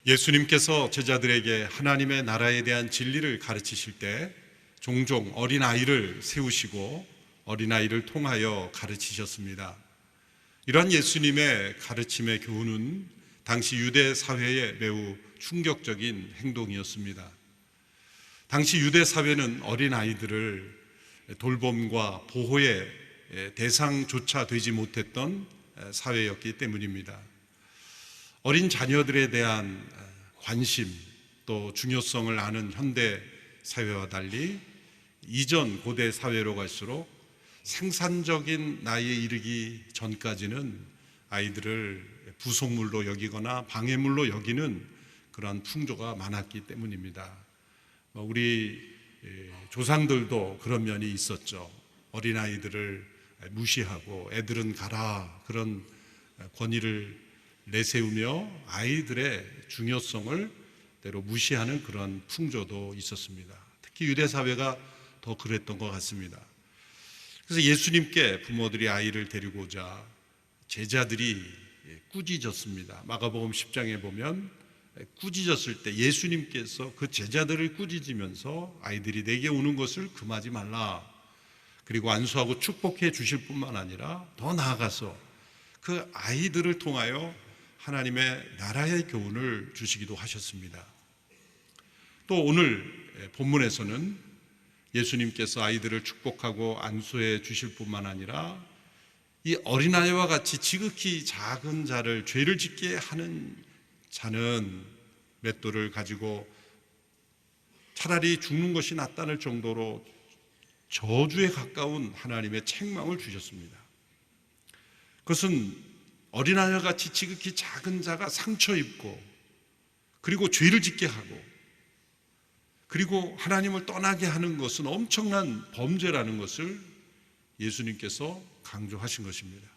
예수님께서 제자들에게 하나님의 나라에 대한 진리를 가르치실 때 종종 어린아이를 세우시고 어린아이를 통하여 가르치셨습니다. 이러한 예수님의 가르침의 교훈은 당시 유대 사회에 매우 충격적인 행동이었습니다. 당시 유대 사회는 어린아이들을 돌봄과 보호의 대상조차 되지 못했던 사회였기 때문입니다. 어린 자녀들에 대한 관심 또 중요성을 아는 현대 사회와 달리 이전 고대 사회로 갈수록 생산적인 나이에 이르기 전까지는 아이들을 부속물로 여기거나 방해물로 여기는 그런 풍조가 많았기 때문입니다. 우리 조상들도 그런 면이 있었죠. 어린아이들을 무시하고 애들은 가라, 그런 권위를 내세우며 아이들의 중요성을 때로 무시하는 그런 풍조도 있었습니다. 특히 유대 사회가 더 그랬던 것 같습니다. 그래서 예수님께 부모들이 아이를 데리고 오자 제자들이 꾸짖었습니다. 마가복음 10장에 보면 꾸짖었을 때 예수님께서 그 제자들을 꾸짖으면서 아이들이 내게 오는 것을 금하지 말라, 그리고 안수하고 축복해 주실 뿐만 아니라 더 나아가서 그 아이들을 통하여 하나님의 나라의 교훈을 주시기도 하셨습니다. 또 오늘 본문에서는 예수님께서 아이들을 축복하고 안수해 주실 뿐만 아니라 이 어린아이와 같이 지극히 작은 자를, 죄를 짓게 하는 자는 맷돌을 가지고 차라리 죽는 것이 낫다는 정도로 저주에 가까운 하나님의 책망을 주셨습니다. 그것은 어린아이와 같이 지극히 작은 자가 상처 입고 그리고 죄를 짓게 하고 그리고 하나님을 떠나게 하는 것은 엄청난 범죄라는 것을 예수님께서 강조하신 것입니다.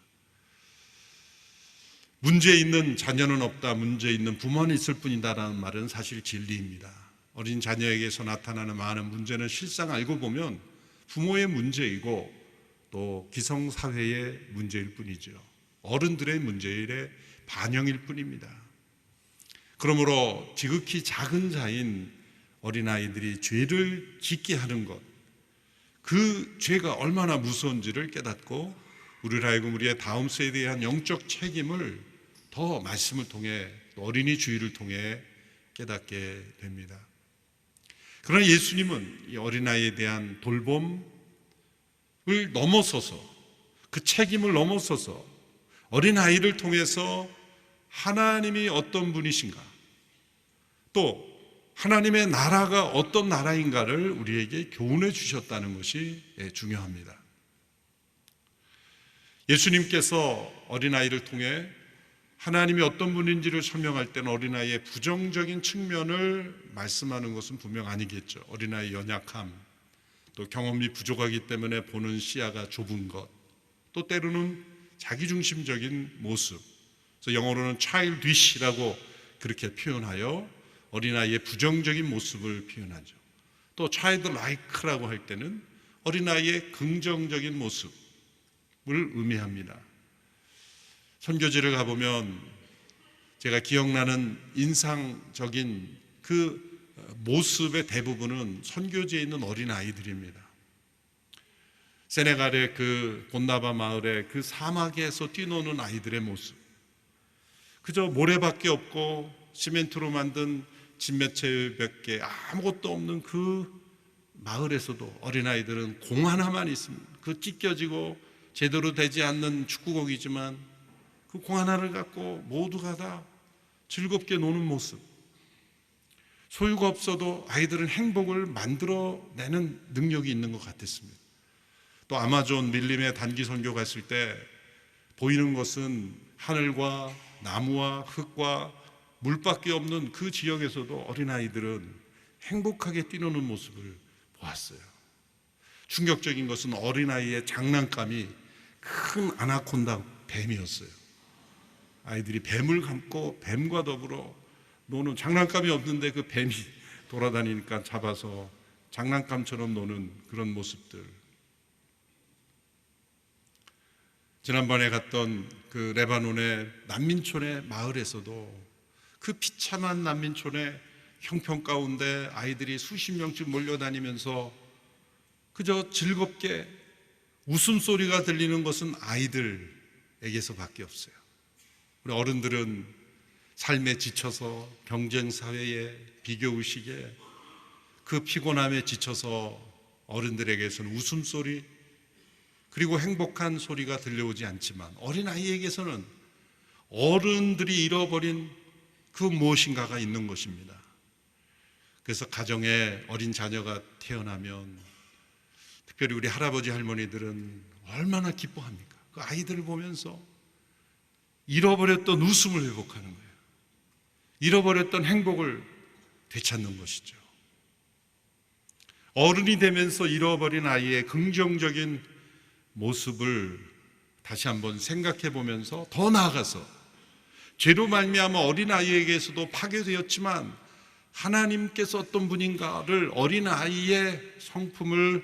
문제 있는 자녀는 없다, 문제 있는 부모는 있을 뿐이다라는 말은 사실 진리입니다. 어린 자녀에게서 나타나는 많은 문제는 실상 알고 보면 부모의 문제이고 또 기성사회의 문제일 뿐이죠. 어른들의 문제의 반영일 뿐입니다. 그러므로 지극히 작은 자인 어린아이들이 죄를 짓게 하는 것, 그 죄가 얼마나 무서운지를 깨닫고 우리를 하여금 우리의 다음 세대에 대한 영적 책임을 더 말씀을 통해, 어린이 주의를 통해 깨닫게 됩니다. 그러나 예수님은 이 어린아이에 대한 돌봄을 넘어서서, 그 책임을 넘어서서 어린아이를 통해서 하나님이 어떤 분이신가, 또 하나님의 나라가 어떤 나라인가를 우리에게 교훈해 주셨다는 것이 중요합니다. 예수님께서 어린아이를 통해 하나님이 어떤 분인지를 설명할 때는 어린아이의 부정적인 측면을 말씀하는 것은 분명 아니겠죠. 어린아이의 연약함, 또 경험이 부족하기 때문에 보는 시야가 좁은 것, 또 때로는 자기중심적인 모습, 그래서 영어로는 childish라고 그렇게 표현하여 어린아이의 부정적인 모습을 표현하죠. 또 childlike라고 할 때는 어린아이의 긍정적인 모습을 의미합니다. 선교지를 가보면 제가 기억나는 인상적인 그 모습의 대부분은 선교지에 있는 어린아이들입니다. 세네갈의 그 곤나바 마을의 그 사막에서 뛰노는 아이들의 모습, 그저 모래밖에 없고 시멘트로 만든 집 몇 채 몇 개, 아무것도 없는 그 마을에서도 어린아이들은 공 하나만 있습니다. 그 찢겨지고 제대로 되지 않는 축구공이지만 그 공 하나를 갖고 모두가 다 즐겁게 노는 모습, 소유가 없어도 아이들은 행복을 만들어내는 능력이 있는 것 같았습니다. 또 아마존 밀림의 단기 선교 갔을 때 보이는 것은 하늘과 나무와 흙과 물밖에 없는 그 지역에서도 어린아이들은 행복하게 뛰노는 모습을 보았어요. 충격적인 것은 어린아이의 장난감이 큰 아나콘다 뱀이었어요. 아이들이 뱀을 감고 뱀과 더불어 노는, 장난감이 없는데 그 뱀이 돌아다니니까 잡아서 장난감처럼 노는 그런 모습들. 지난번에 갔던 그 레바논의 난민촌의 마을에서도 그 비참한 난민촌에 형편 가운데 아이들이 수십 명씩 몰려다니면서 그저 즐겁게 웃음소리가 들리는 것은 아이들에게서밖에 없어요. 우리 어른들은 삶에 지쳐서 경쟁사회에 비교의식에 그 피곤함에 지쳐서 어른들에게서는 웃음소리 그리고 행복한 소리가 들려오지 않지만 어린아이에게서는 어른들이 잃어버린 그 무엇인가가 있는 것입니다. 그래서 가정에 어린 자녀가 태어나면 특별히 우리 할아버지 할머니들은 얼마나 기뻐합니까? 그 아이들을 보면서 잃어버렸던 웃음을 회복하는 거예요. 잃어버렸던 행복을 되찾는 것이죠. 어른이 되면서 잃어버린 아이의 긍정적인 모습을 다시 한번 생각해 보면서 더 나아가서 죄로 말미암아 어린아이에게서도 파괴되었지만 하나님께서 어떤 분인가를 어린아이의 성품을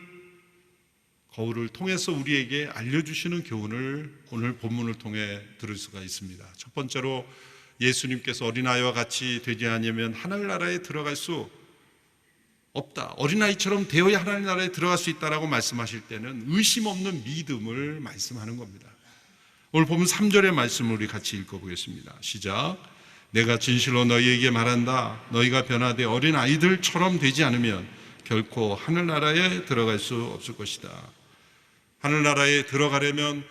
거울을 통해서 우리에게 알려주시는 교훈을 오늘 본문을 통해 들을 수가 있습니다. 첫 번째로 예수님께서 어린아이와 같이 되지 않으면 하늘나라에 들어갈 수 없다. 어린아이처럼 되어야 하나님 나라에 들어갈 수 있다라고 말씀하실 때는 의심 없는 믿음을 말씀하는 겁니다. 오늘 보면 3절의 말씀을 우리 같이 읽어보겠습니다. 시작. 내가 진실로 너희에게 말한다. 너희가 변화되 어린아이들처럼 되지 않으면 결코 하늘나라에 들어갈 수 없을 것이다. 하늘나라에 들어가려면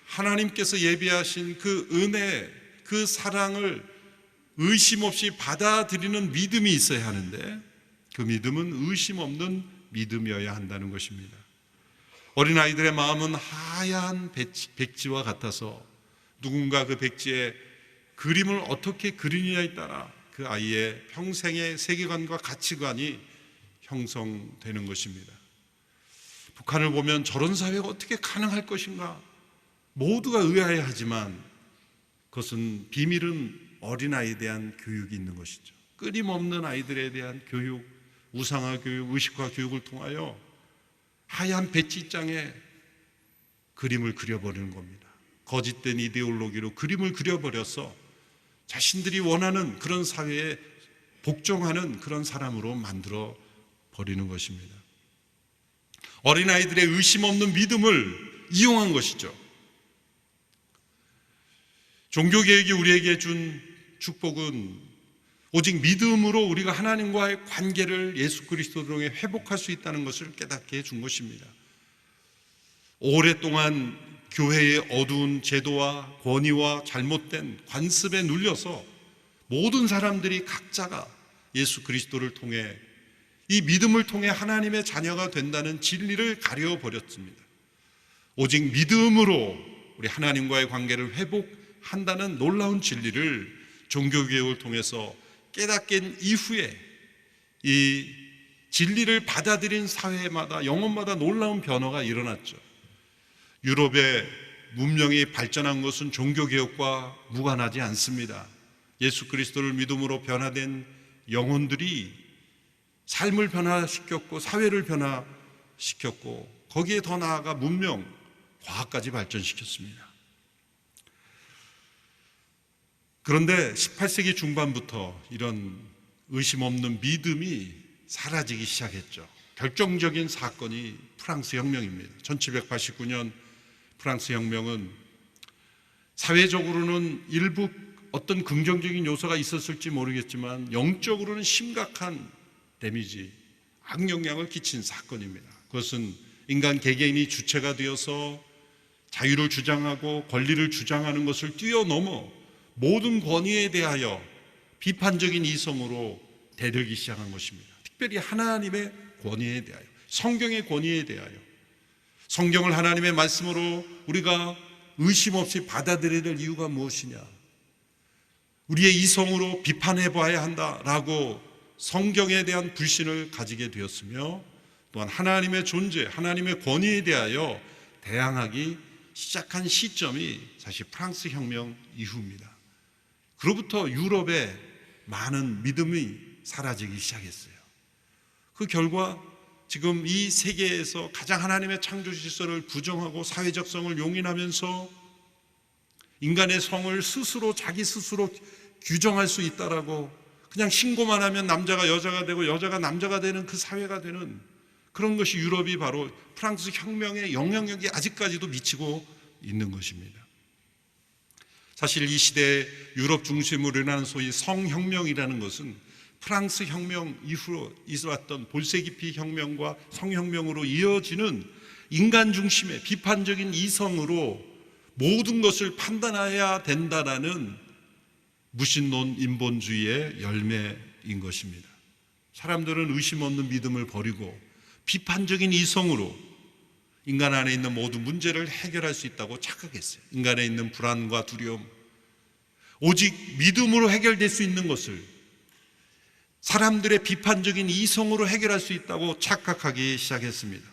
하나님께서 예비하신 그 은혜, 그 사랑을 의심 없이 받아들이는 믿음이 있어야 하는데 그 믿음은 의심 없는 믿음이어야 한다는 것입니다. 어린아이들의 마음은 하얀 백지와 같아서 누군가 그 백지에 그림을 어떻게 그리느냐에 따라 그 아이의 평생의 세계관과 가치관이 형성되는 것입니다. 북한을 보면 저런 사회가 어떻게 가능할 것인가 모두가 의아해하지만 그것은 비밀은 어린아이에 대한 교육이 있는 것이죠. 끊임없는 아이들에 대한 교육, 우상화 교육, 의식화 교육을 통하여 하얀 배지장에 그림을 그려버리는 겁니다. 거짓된 이데올로기로 그림을 그려버려서 자신들이 원하는 그런 사회에 복종하는 그런 사람으로 만들어 버리는 것입니다. 어린아이들의 의심 없는 믿음을 이용한 것이죠. 종교개혁이 우리에게 준 축복은 오직 믿음으로 우리가 하나님과의 관계를 예수 그리스도로 통해 회복할 수 있다는 것을 깨닫게 해준 것입니다. 오랫동안 교회의 어두운 제도와 권위와 잘못된 관습에 눌려서 모든 사람들이 각자가 예수 그리스도를 통해 이 믿음을 통해 하나님의 자녀가 된다는 진리를 가려버렸습니다. 오직 믿음으로 우리 하나님과의 관계를 회복한다는 놀라운 진리를 종교개혁을 통해서 깨닫게 이후에 이 진리를 받아들인 사회마다 영혼마다 놀라운 변화가 일어났죠. 유럽의 문명이 발전한 것은 종교개혁과 무관하지 않습니다. 예수 그리스도를 믿음으로 변화된 영혼들이 삶을 변화시켰고 사회를 변화시켰고 거기에 더 나아가 문명, 과학까지 발전시켰습니다. 그런데 18세기 중반부터 이런 의심 없는 믿음이 사라지기 시작했죠. 결정적인 사건이 프랑스 혁명입니다. 1789년 프랑스 혁명은 사회적으로는 일부 어떤 긍정적인 요소가 있었을지 모르겠지만 영적으로는 심각한 데미지, 악영향을 끼친 사건입니다. 그것은 인간 개개인이 주체가 되어서 자유를 주장하고 권리를 주장하는 것을 뛰어넘어 모든 권위에 대하여 비판적인 이성으로 대들기 시작한 것입니다. 특별히 하나님의 권위에 대하여, 성경의 권위에 대하여, 성경을 하나님의 말씀으로 우리가 의심 없이 받아들여야 될 이유가 무엇이냐, 우리의 이성으로 비판해 봐야 한다라고 성경에 대한 불신을 가지게 되었으며 또한 하나님의 존재, 하나님의 권위에 대하여 대항하기 시작한 시점이 사실 프랑스 혁명 이후입니다. 그로부터 유럽의 많은 믿음이 사라지기 시작했어요. 그 결과 지금 이 세계에서 가장 하나님의 창조 질서를 부정하고 사회적 성을 용인하면서 인간의 성을 스스로 자기 스스로 규정할 수 있다라고, 그냥 신고만 하면 남자가 여자가 되고 여자가 남자가 되는 그 사회가 되는 그런 것이 유럽이 바로 프랑스 혁명의 영향력이 아직까지도 미치고 있는 것입니다. 사실 이 시대에 유럽 중심으로 일어나는 소위 성혁명이라는 것은 프랑스 혁명 이후로 있어왔던 볼세기피 혁명과 성혁명으로 이어지는 인간 중심의 비판적인 이성으로 모든 것을 판단해야 된다라는 무신론 인본주의의 열매인 것입니다. 사람들은 의심 없는 믿음을 버리고 비판적인 이성으로 인간 안에 있는 모든 문제를 해결할 수 있다고 착각했어요. 인간에 있는 불안과 두려움, 오직 믿음으로 해결될 수 있는 것을 사람들의 비판적인 이성으로 해결할 수 있다고 착각하기 시작했습니다.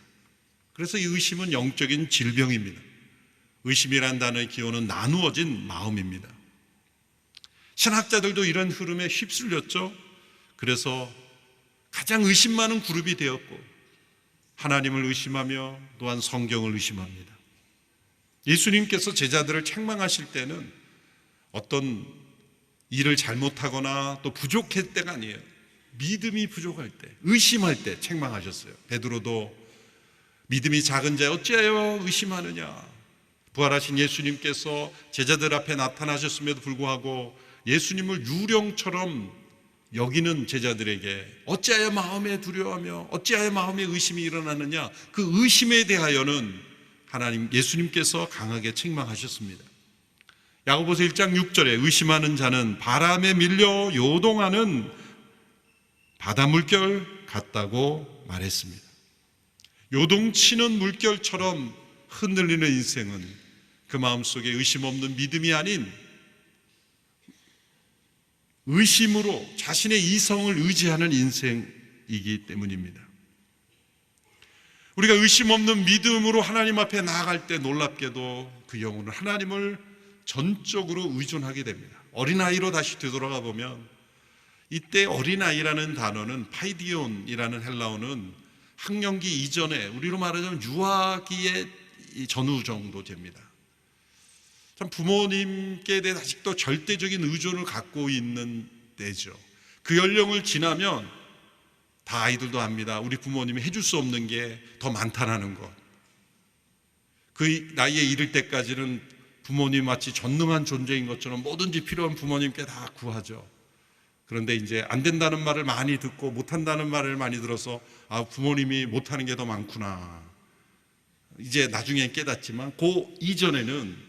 그래서 이 의심은 영적인 질병입니다. 의심이란 단어의 기호는 나누어진 마음입니다. 신학자들도 이런 흐름에 휩쓸렸죠. 그래서 가장 의심 많은 그룹이 되었고, 하나님을 의심하며 또한 성경을 의심합니다. 예수님께서 제자들을 책망하실 때는 어떤 일을 잘못하거나 또 부족할 때가 아니에요. 믿음이 부족할 때, 의심할 때 책망하셨어요. 베드로도 믿음이 작은 자여 어찌하여 의심하느냐. 부활하신 예수님께서 제자들 앞에 나타나셨음에도 불구하고 예수님을 유령처럼 여기는 제자들에게 어찌하여 마음에 두려워하며 어찌하여 마음에 의심이 일어나느냐, 그 의심에 대하여는 하나님 예수님께서 강하게 책망하셨습니다. 야고보서 1장 6절에 의심하는 자는 바람에 밀려 요동하는 바다 물결 같다고 말했습니다. 요동치는 물결처럼 흔들리는 인생은 그 마음속에 의심 없는 믿음이 아닌 의심으로 자신의 이성을 의지하는 인생이기 때문입니다. 우리가 의심 없는 믿음으로 하나님 앞에 나아갈 때 놀랍게도 그 영혼은 하나님을 전적으로 의존하게 됩니다. 어린아이로 다시 되돌아가 보면 이때 어린아이라는 단어는 파이디온이라는 헬라어는 학령기 이전에 우리로 말하자면 유아기의 전후 정도 됩니다. 참 부모님께 대해 아직도 절대적인 의존을 갖고 있는 때죠. 그 연령을 지나면 다 아이들도 압니다. 우리 부모님이 해줄 수 없는 게 더 많다는 것. 그 나이에 이를 때까지는 부모님 마치 전능한 존재인 것처럼 뭐든지 필요한 부모님께 다 구하죠. 그런데 이제 안 된다는 말을 많이 듣고 못한다는 말을 많이 들어서 부모님이 못하는 게 더 많구나. 이제 나중에 깨닫지만 그 이전에는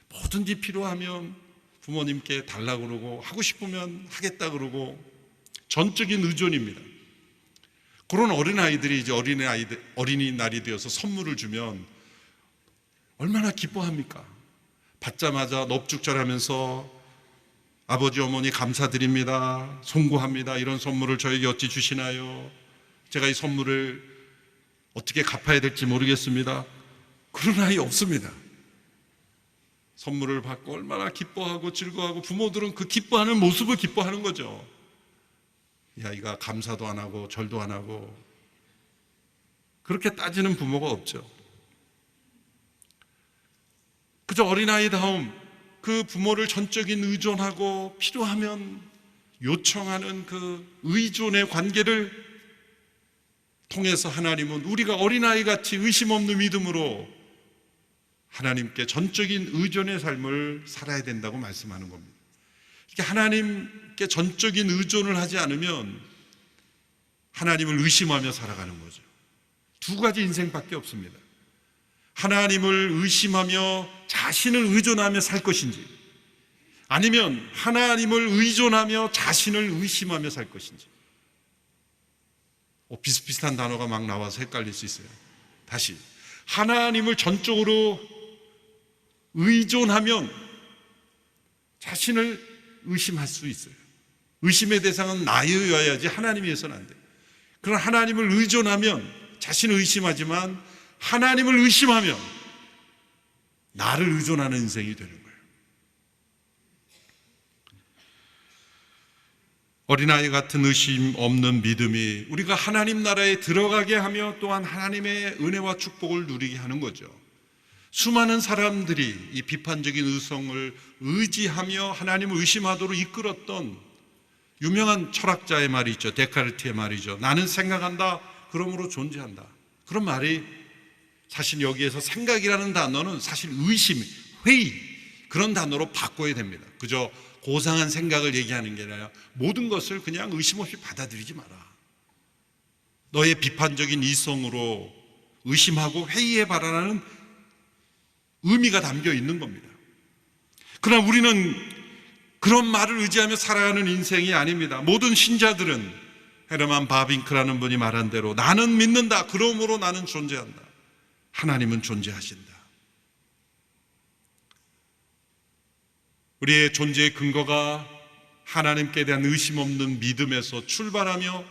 뭐든지 필요하면 부모님께 달라고 그러고 하고 싶으면 하겠다 그러고 전적인 의존입니다. 그런 어린아이들이 이제 어린이날이 되어서 선물을 주면 얼마나 기뻐합니까? 받자마자 넙죽절하면서 아버지 어머니 감사드립니다, 송구합니다, 이런 선물을 저에게 어찌 주시나요? 제가 이 선물을 어떻게 갚아야 될지 모르겠습니다. 그런 아이 없습니다. 선물을 받고 얼마나 기뻐하고 즐거워하고 부모들은 그 기뻐하는 모습을 기뻐하는 거죠. 이 아이가 감사도 안 하고 절도 안 하고 그렇게 따지는 부모가 없죠. 그저 어린아이다움 그 부모를 전적인 의존하고 필요하면 요청하는 그 의존의 관계를 통해서 하나님은 우리가 어린아이같이 의심 없는 믿음으로 하나님께 전적인 의존의 삶을 살아야 된다고 말씀하는 겁니다. 이렇게 하나님께 전적인 의존을 하지 않으면 하나님을 의심하며 살아가는 거죠. 두 가지 인생밖에 없습니다. 하나님을 의심하며 자신을 의존하며 살 것인지, 아니면 하나님을 의존하며 자신을 의심하며 살 것인지. 비슷비슷한 단어가 막 나와서 헷갈릴 수 있어요. 다시, 하나님을 전적으로 의존하면 자신을 의심할 수 있어요. 의심의 대상은 나여야지 하나님이어서는 안 돼요. 그러나 하나님을 의존하면 자신을 의심하지만 하나님을 의심하면 나를 의존하는 인생이 되는 거예요. 어린아이 같은 의심 없는 믿음이 우리가 하나님 나라에 들어가게 하며 또한 하나님의 은혜와 축복을 누리게 하는 거죠. 수많은 사람들이 이 비판적인 의성을 의지하며 하나님을 의심하도록 이끌었던 유명한 철학자의 말이 있죠. 데카르트의 말이죠. 나는 생각한다, 그러므로 존재한다. 그런 말이 사실 여기에서 생각이라는 단어는 사실 의심, 회의, 그런 단어로 바꿔야 됩니다. 그저 고상한 생각을 얘기하는 게 아니라 모든 것을 그냥 의심 없이 받아들이지 마라. 너의 비판적인 이성으로 의심하고 회의해봐라는 의미가 담겨 있는 겁니다. 그러나 우리는 그런 말을 의지하며 살아가는 인생이 아닙니다. 모든 신자들은 헤르만 바빙크라는 분이 말한 대로 나는 믿는다, 그러므로 나는 존재한다. 하나님은 존재하신다. 우리의 존재의 근거가 하나님께 대한 의심 없는 믿음에서 출발하며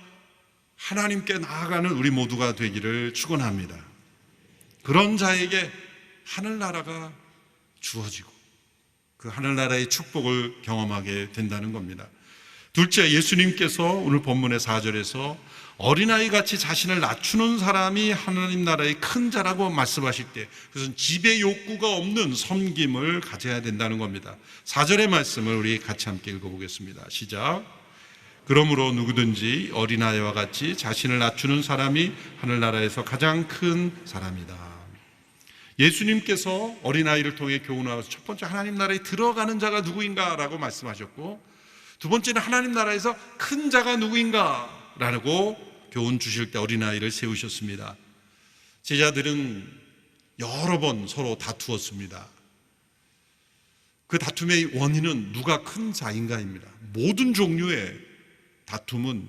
하나님께 나아가는 우리 모두가 되기를 축원합니다. 그런 자에게 하늘나라가 주어지고 그 하늘나라의 축복을 경험하게 된다는 겁니다. 둘째, 예수님께서 오늘 본문의 4절에서 어린아이같이 자신을 낮추는 사람이 하나님 나라의 큰 자라고 말씀하실 때 그것은 지배 욕구가 없는 섬김을 가져야 된다는 겁니다. 4절의 말씀을 우리 같이 함께 읽어보겠습니다. 시작. 그러므로 누구든지 어린아이와 같이 자신을 낮추는 사람이 하늘나라에서 가장 큰 사람이다. 예수님께서 어린아이를 통해 교훈하셔서 첫 번째 하나님 나라에 들어가는 자가 누구인가 라고 말씀하셨고, 두 번째는 하나님 나라에서 큰 자가 누구인가 라고 교훈 주실 때 어린아이를 세우셨습니다. 제자들은 여러 번 서로 다투었습니다. 그 다툼의 원인은 누가 큰 자인가입니다. 모든 종류의 다툼은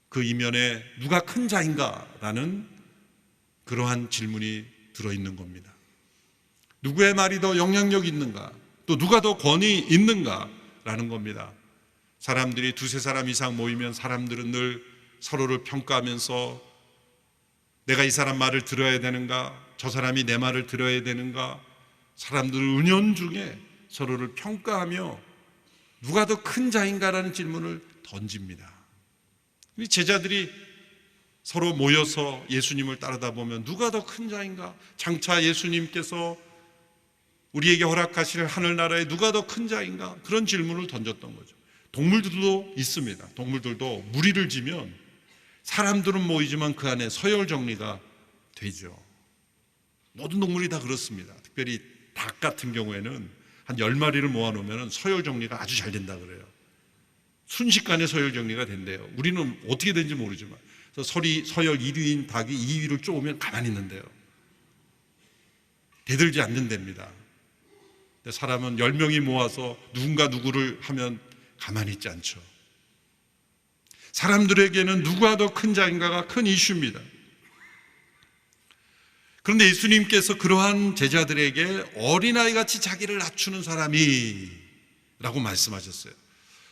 그 이면에 누가 큰 자인가라는 그러한 질문이 들어있는 겁니다. 누구의 말이 더 영향력 있는가, 또 누가 더 권위 있는가라는 겁니다. 사람들이 두세 사람 이상 모이면 사람들은 늘 서로를 평가하면서 내가 이 사람 말을 들어야 되는가, 저 사람이 내 말을 들어야 되는가, 사람들은 은연중에 서로를 평가하며 누가 더 큰 자인가라는 질문을 던집니다. 제자들이 서로 모여서 예수님을 따르다 보면 누가 더 큰 자인가? 장차 예수님께서 우리에게 허락하실 하늘나라에 누가 더 큰 자인가? 그런 질문을 던졌던 거죠. 동물들도 있습니다. 동물들도 무리를 지면 사람들은 모이지만 그 안에 서열 정리가 되죠. 모든 동물이 다 그렇습니다. 특별히 닭 같은 경우에는 한 10마리를 모아놓으면 서열 정리가 아주 잘 된다 그래요. 순식간에 서열 정리가 된대요. 우리는 어떻게 되는지 모르지만 서열 1위인 닭이 2위를 쪼으면 가만히 있는데요. 대들지 않는답니다. 사람은 10명이 모아서 누군가 누구를 하면 가만히 있지 않죠. 사람들에게는 누가 더 큰 자인가가 큰 이슈입니다. 그런데 예수님께서 그러한 제자들에게 어린아이같이 자기를 낮추는 사람이 라고 말씀하셨어요.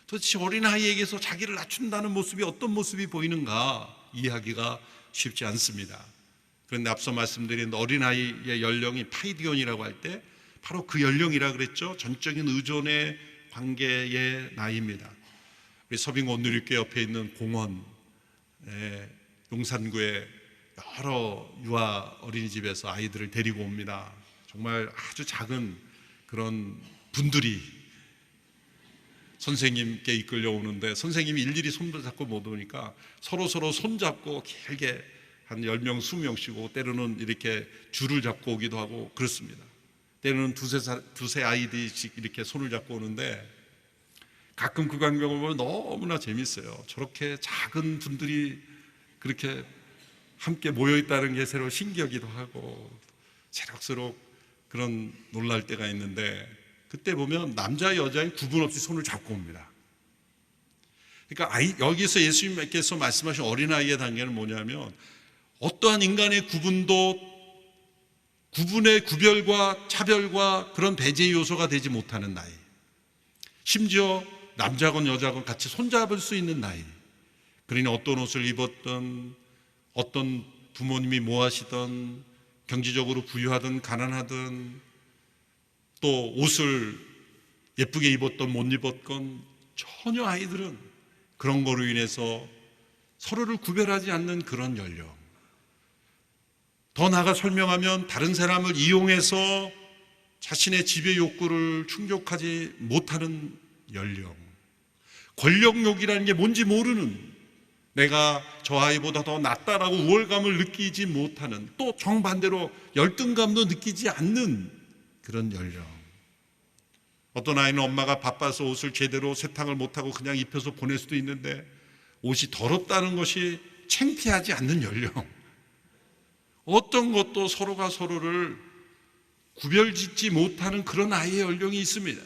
도대체 어린아이에게서 자기를 낮춘다는 모습이 어떤 모습이 보이는가 이해하기가 쉽지 않습니다. 그런데 앞서 말씀드린 어린아이의 연령이 파이디온이라고 할 때 바로 그 연령이라 그랬죠. 전적인 의존의 관계의 나이입니다. 우리 서빙 온누리교회 옆에 있는 공원, 용산구에 여러 유아 어린이집에서 아이들을 데리고 옵니다. 정말 아주 작은 그런 분들이 선생님께 이끌려 오는데 선생님이 일일이 손잡고 못 오니까 서로 손잡고 길게 한 10명, 20명씩 오고 때로는 이렇게 줄을 잡고 오기도 하고 그렇습니다. 때로는 두세 아이들씩 이렇게 손을 잡고 오는데 가끔 그 광경을 보면 너무나 재밌어요. 저렇게 작은 분들이 그렇게 함께 모여있다는 게 새로 신기하기도 하고 새록새록 그런 놀랄 때가 있는데 그때 보면 남자 여자의 구분 없이 손을 잡고 옵니다. 그러니까 여기서 예수님께서 말씀하신 어린아이의 단계는 뭐냐면 어떠한 인간의 구분의 구별과 차별과 그런 배제 요소가 되지 못하는 나이, 심지어 남자건 여자건 같이 손잡을 수 있는 나이. 그러니 어떤 옷을 입었든 어떤 부모님이 뭐 하시든 경제적으로 부유하든 가난하든 또 옷을 예쁘게 입었던 못 입었건 전혀 아이들은 그런 거로 인해서 서로를 구별하지 않는 그런 연령. 더 나아가 설명하면 다른 사람을 이용해서 자신의 지배 욕구를 충족하지 못하는 연령, 권력욕이라는 게 뭔지 모르는, 내가 저 아이보다 더 낫다라고 우월감을 느끼지 못하는, 또 정반대로 열등감도 느끼지 않는 그런 연령. 어떤 아이는 엄마가 바빠서 옷을 제대로 세탁을 못하고 그냥 입혀서 보낼 수도 있는데 옷이 더럽다는 것이 창피하지 않는 연령. 어떤 것도 서로가 서로를 구별짓지 못하는 그런 아이의 연령이 있습니다.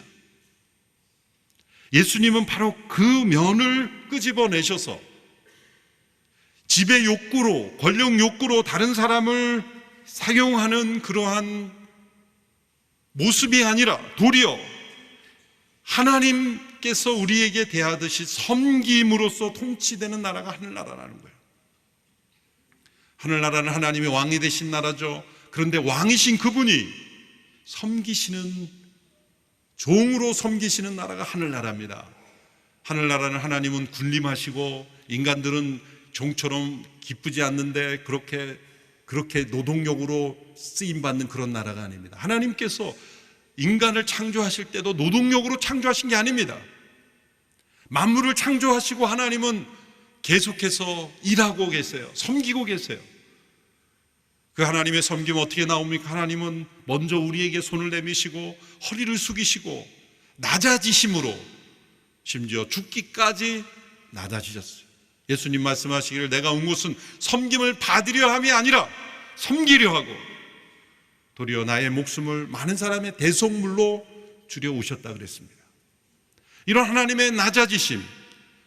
예수님은 바로 그 면을 끄집어내셔서 지배 욕구로, 권력 욕구로 다른 사람을 사용하는 그러한 모습이 아니라 도리어 하나님께서 우리에게 대하듯이 섬김으로써 통치되는 나라가 하늘나라라는 거예요. 하늘나라는 하나님의 왕이 되신 나라죠. 그런데 왕이신 그분이 섬기시는, 종으로 섬기시는 나라가 하늘나라입니다. 하늘나라는 하나님은 군림하시고 인간들은 종처럼 기쁘지 않는데 그렇게 노동력으로 쓰임받는 그런 나라가 아닙니다. 하나님께서 인간을 창조하실 때도 노동력으로 창조하신 게 아닙니다. 만물을 창조하시고 하나님은 계속해서 일하고 계세요. 섬기고 계세요. 그 하나님의 섬김 어떻게 나옵니까? 하나님은 먼저 우리에게 손을 내미시고 허리를 숙이시고 낮아지심으로 심지어 죽기까지 낮아지셨어요. 예수님 말씀하시기를 내가 온 곳은 섬김을 받으려 함이 아니라 섬기려 하고 도리어 나의 목숨을 많은 사람의 대속물로 주려 오셨다 그랬습니다. 이런 하나님의 낮아지심,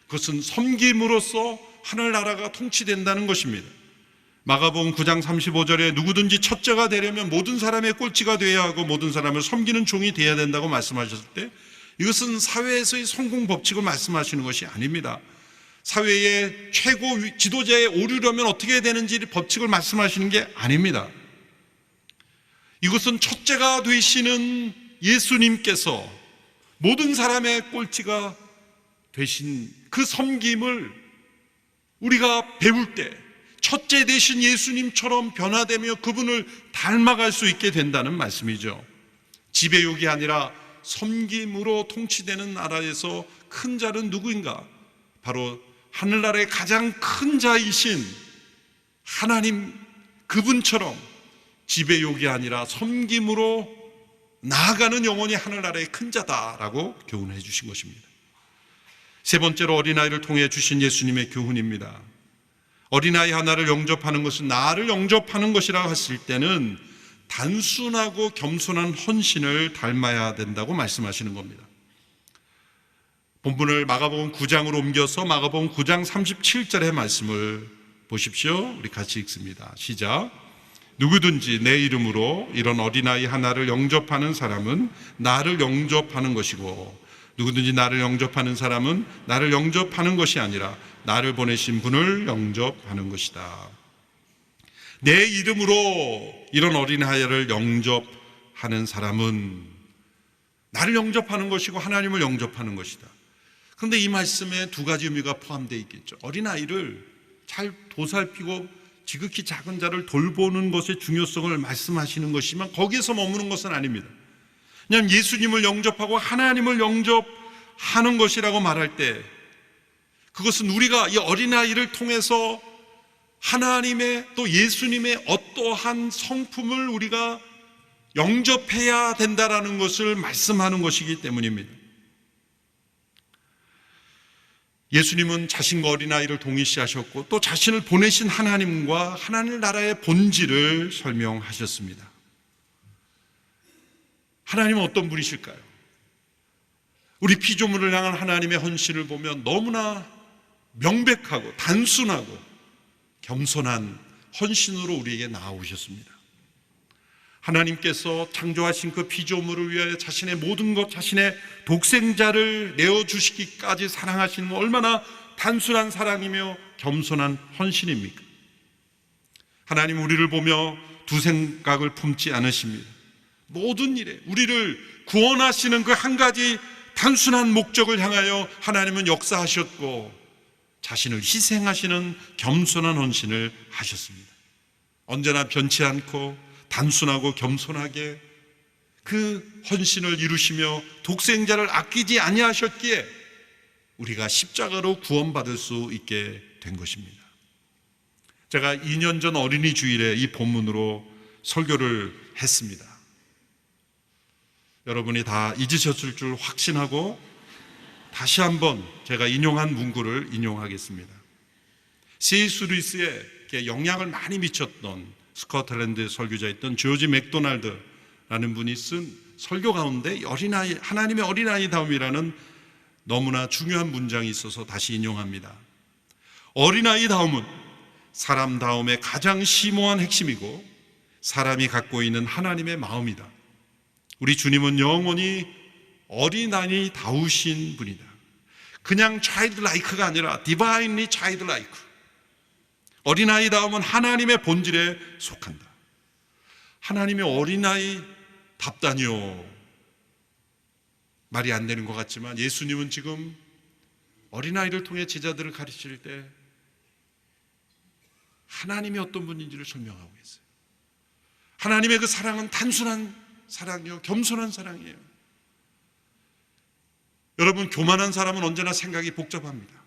그것은 섬김으로써 하늘나라가 통치된다는 것입니다. 마가복음 9장 35절에 누구든지 첫째가 되려면 모든 사람의 꼴찌가 되어야 하고 모든 사람을 섬기는 종이 되어야 된다고 말씀하셨을 때 이것은 사회에서의 성공 법칙을 말씀하시는 것이 아닙니다. 사회의 최고 지도자에 오르려면 어떻게 되는지 법칙을 말씀하시는 게 아닙니다. 이것은 첫째가 되시는 예수님께서 모든 사람의 꼴찌가 되신 그 섬김을 우리가 배울 때 첫째 되신 예수님처럼 변화되며 그분을 닮아갈 수 있게 된다는 말씀이죠. 지배욕이 아니라 섬김으로 통치되는 나라에서 큰 자는 누구인가? 바로 하늘나라의 가장 큰 자이신 하나님, 그분처럼 지배욕이 아니라 섬김으로 나아가는 영혼이 하늘나라의 큰 자다라고 교훈해 주신 것입니다. 세 번째로 어린아이를 통해 주신 예수님의 교훈입니다. 어린아이 하나를 영접하는 것은 나를 영접하는 것이라고 했을 때는 단순하고 겸손한 헌신을 닮아야 된다고 말씀하시는 겁니다. 본문을 마가복음 9장으로 옮겨서 마가복음 9장 37절의 말씀을 보십시오. 우리 같이 읽습니다. 시작. 누구든지 내 이름으로 이런 어린아이 하나를 영접하는 사람은 나를 영접하는 것이고 누구든지 나를 영접하는 사람은 나를 영접하는 것이 아니라 나를 보내신 분을 영접하는 것이다. 내 이름으로 이런 어린아이를 영접하는 사람은 나를 영접하는 것이고 하나님을 영접하는 것이다. 그런데 이 말씀에 두 가지 의미가 포함되어 있겠죠. 어린아이를 잘 보살피고 지극히 작은 자를 돌보는 것의 중요성을 말씀하시는 것이지만 거기에서 머무는 것은 아닙니다. 그냥 예수님을 영접하고 하나님을 영접하는 것이라고 말할 때 그것은 우리가 이 어린아이를 통해서 하나님의 또 예수님의 어떠한 성품을 우리가 영접해야 된다라는 것을 말씀하는 것이기 때문입니다. 예수님은 자신과 어린아이를 동일시하셨고 또 자신을 보내신 하나님과 하나님 나라의 본질을 설명하셨습니다. 하나님은 어떤 분이실까요? 우리 피조물을 향한 하나님의 헌신을 보면 너무나 명백하고 단순하고 겸손한 헌신으로 우리에게 나아오셨습니다. 하나님께서 창조하신 그 피조물을 위하여 자신의 모든 것, 자신의 독생자를 내어주시기까지 사랑하시는 얼마나 단순한 사랑이며 겸손한 헌신입니까? 하나님 우리를 보며 두 생각을 품지 않으십니다. 모든 일에 우리를 구원하시는 그 한 가지 단순한 목적을 향하여 하나님은 역사하셨고 자신을 희생하시는 겸손한 헌신을 하셨습니다. 언제나 변치 않고 단순하고 겸손하게 그 헌신을 이루시며 독생자를 아끼지 아니하셨기에 우리가 십자가로 구원받을 수 있게 된 것입니다. 제가 2년 전 어린이 주일에 이 본문으로 설교를 했습니다. 여러분이 다 잊으셨을 줄 확신하고 다시 한번 제가 인용한 문구를 인용하겠습니다. C.S. 루이스에 영향을 많이 미쳤던 스코틀랜드 설교자였던 조지 맥도날드라는 분이 쓴 설교 가운데 어린아이, 하나님의 어린아이다움이라는 너무나 중요한 문장이 있어서 다시 인용합니다. 어린아이다움은 사람다움의 가장 심오한 핵심이고 사람이 갖고 있는 하나님의 마음이다. 우리 주님은 영원히 어린아이다우신 분이다. 그냥 childlike가 아니라 divinely childlike. 어린아이다움은 하나님의 본질에 속한다. 하나님의 어린아이답다니요. 말이 안 되는 것 같지만 예수님은 지금 어린아이를 통해 제자들을 가르칠 때 하나님이 어떤 분인지를 설명하고 있어요. 하나님의 그 사랑은 단순한 사랑이요, 겸손한 사랑이에요. 여러분, 교만한 사람은 언제나 생각이 복잡합니다.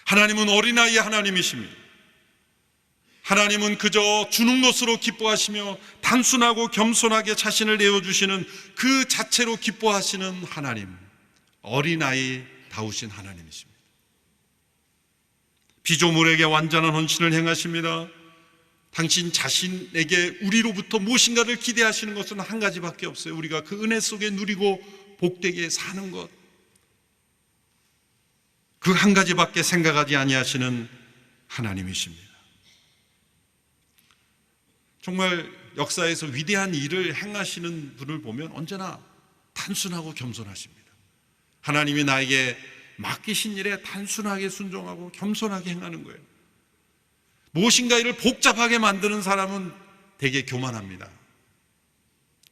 하나님은 어린아이의 하나님이십니다. 하나님은 그저 주는 것으로 기뻐하시며 단순하고 겸손하게 자신을 내어주시는 그 자체로 기뻐하시는 하나님, 어린아이다우신 하나님이십니다. 피조물에게 완전한 헌신을 행하십니다. 당신 자신에게 우리로부터 무엇인가를 기대하시는 것은 한 가지밖에 없어요. 우리가 그 은혜 속에 누리고 복되게 사는 것, 그 한 가지밖에 생각하지 아니하시는 하나님이십니다. 정말 역사에서 위대한 일을 행하시는 분을 보면 언제나 단순하고 겸손하십니다. 하나님이 나에게 맡기신 일에 단순하게 순종하고 겸손하게 행하는 거예요. 무엇인가 일을 복잡하게 만드는 사람은 되게 교만합니다.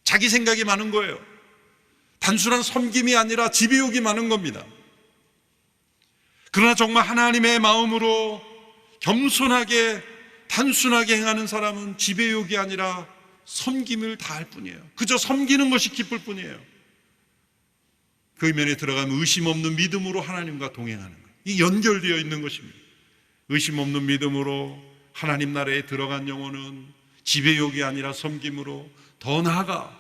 자기 생각이 많은 거예요. 단순한 섬김이 아니라 지배욕이 많은 겁니다. 그러나 정말 하나님의 마음으로 겸손하게 단순하게 행하는 사람은 지배욕이 아니라 섬김을 다할 뿐이에요. 그저 섬기는 것이 기쁠 뿐이에요. 그 이면에 들어가면 의심 없는 믿음으로 하나님과 동행하는 거예요. 이 연결되어 있는 것입니다. 의심 없는 믿음으로 하나님 나라에 들어간 영혼은 지배욕이 아니라 섬김으로, 더 나아가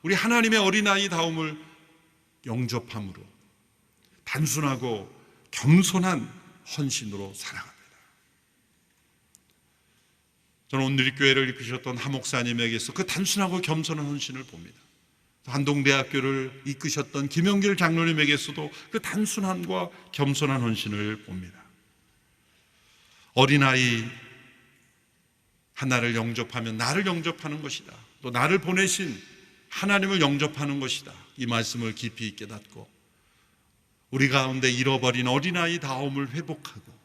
우리 하나님의 어린아이다움을 영접함으로 단순하고 겸손한 헌신으로 살아갑니다. 저는 온누리교회를 이끄셨던 하 목사님에게서 그 단순하고 겸손한 헌신을 봅니다. 한동대학교를 이끄셨던 김영길 장로님에게서도 그 단순함과 겸손한 헌신을 봅니다. 어린아이 하나를 영접하면 나를 영접하는 것이다. 또 나를 보내신 하나님을 영접하는 것이다. 이 말씀을 깊이 깨닫고 우리 가운데 잃어버린 어린아이다움을 회복하고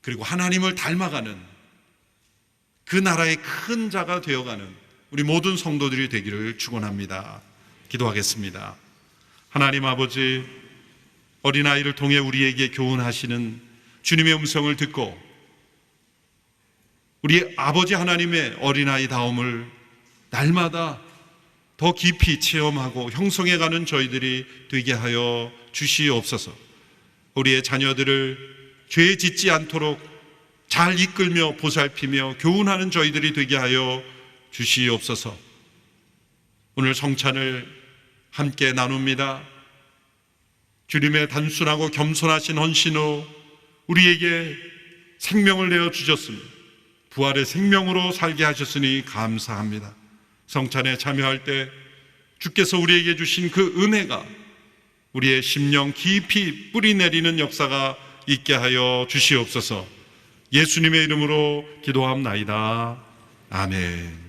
그리고 하나님을 닮아가는 그 나라의 큰 자가 되어가는 우리 모든 성도들이 되기를 축원합니다. 기도하겠습니다. 하나님 아버지, 어린아이를 통해 우리에게 교훈하시는 주님의 음성을 듣고 우리 아버지 하나님의 어린아이다움을 날마다 더 깊이 체험하고 형성해가는 저희들이 되게 하여 주시옵소서. 우리의 자녀들을 죄 짓지 않도록 잘 이끌며 보살피며 교훈하는 저희들이 되게 하여 주시옵소서. 오늘 성찬을 함께 나눕니다. 주님의 단순하고 겸손하신 헌신으로 우리에게 생명을 내어 주셨습니다. 부활의 생명으로 살게 하셨으니 감사합니다. 성찬에 참여할 때 주께서 우리에게 주신 그 은혜가 우리의 심령 깊이 뿌리내리는 역사가 있게 하여 주시옵소서. 예수님의 이름으로 기도합나이다. 아멘.